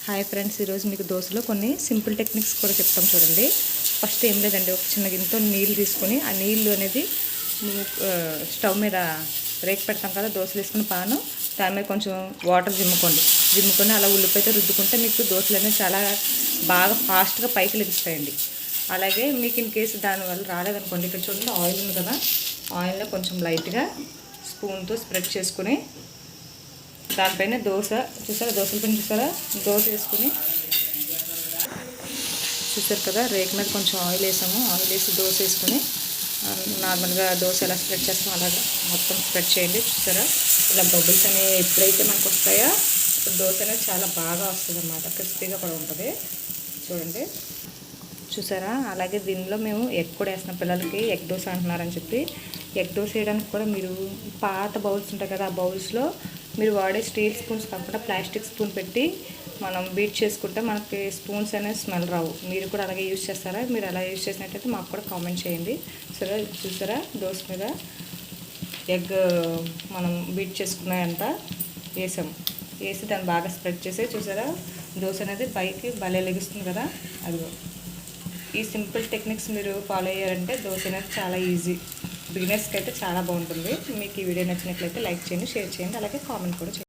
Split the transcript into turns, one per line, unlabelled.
Hi friends, ఈరోజు మీకు దోశలో కొన్ని సింపుల్ టెక్నిక్స్ కూడా చెప్తాం చూడండి. ఫస్ట్ ఏం లేదండి, ఒక చిన్న గిన్నెతో నీళ్ళు తీసుకొని ఆ నీళ్ళు అనేది స్టవ్ మీద రేక్ పెడతాం కదా, దోశలు వేసుకుని పాను దాని మీద కొంచెం వాటర్ జిమ్ముకొని అలా ఉల్లిపాయతో రుద్దుకుంటే మీకు దోశలు అనేవి చాలా బాగా ఫాస్ట్గా పైకి లెగుస్తాయండి. అలాగే మీకు ఇన్ కేసు దానివల్ల రాలేదనుకోండి, ఇక్కడ చూడండి ఆయిల్ ఉంది కదా, ఆయిల్లో కొంచెం లైట్గా స్పూన్తో స్ప్రెడ్ చేసుకుని దానిపైన దోశ దోశల పైన దోశ వేసుకుని చూసారు కదా, రేక్ మీద కొంచెం ఆయిల్ వేసాము. ఆయిల్ వేసి దోశ వేసుకుని నార్మల్గా దోశ ఎలా స్ప్రెడ్ చేస్తామో అలాగా మొత్తం స్ప్రెడ్ చేయండి. చూసారా, ఇలా బబుల్స్ అనేవి ఎప్పుడైతే మనకు వస్తాయో దోశ అనేది చాలా బాగా వస్తుంది అన్నమాట, క్రిస్పీగా కూడా ఉంటుంది. చూడండి, చూసారా. అలాగే దీనిలో మేము ఎగ్ కూడా వేస్తున్నాం. పిల్లలకి ఎగ్ దోశ అంటున్నారని చెప్పి ఎగ్ దోశ వేయడానికి కూడా మీరు పాత బౌల్స్ ఉంటాయి కదా, ఆ బౌల్స్లో మీరు వాడే స్టీల్ స్పూన్స్ కాకుండా ప్లాస్టిక్ స్పూన్ పెట్టి మనం బీట్ చేసుకుంటే మనకి స్పూన్స్ అనేది స్మెల్ రావు. మీరు కూడా అలాగే యూజ్ చేస్తారా? మీరు అలా యూజ్ చేసినట్టయితే మాకు కూడా కామెంట్ చేయండి. సరే, చూసారా, దోశ మీద ఎగ్ మనం బీట్ చేసుకున్నాయంత వేసాము. వేసి దాన్ని బాగా స్ప్రెడ్ చేసి చూసారా, దోశ అనేది పైకి భలే లెగుస్తుంది కదా. అదిగో, ఈ సింపుల్ టెక్నిక్స్ మీరు ఫాలో అయ్యారంటే దోశ అనేది చాలా ఈజీ. బిగినర్స్కి అయితే చాలా బాగుంటుంది. మీకు ఈ వీడియో నచ్చినట్లయితే లైక్ చేయండి, షేర్ చేయండి, అలాగే కామెంట్ కూడా చేయండి.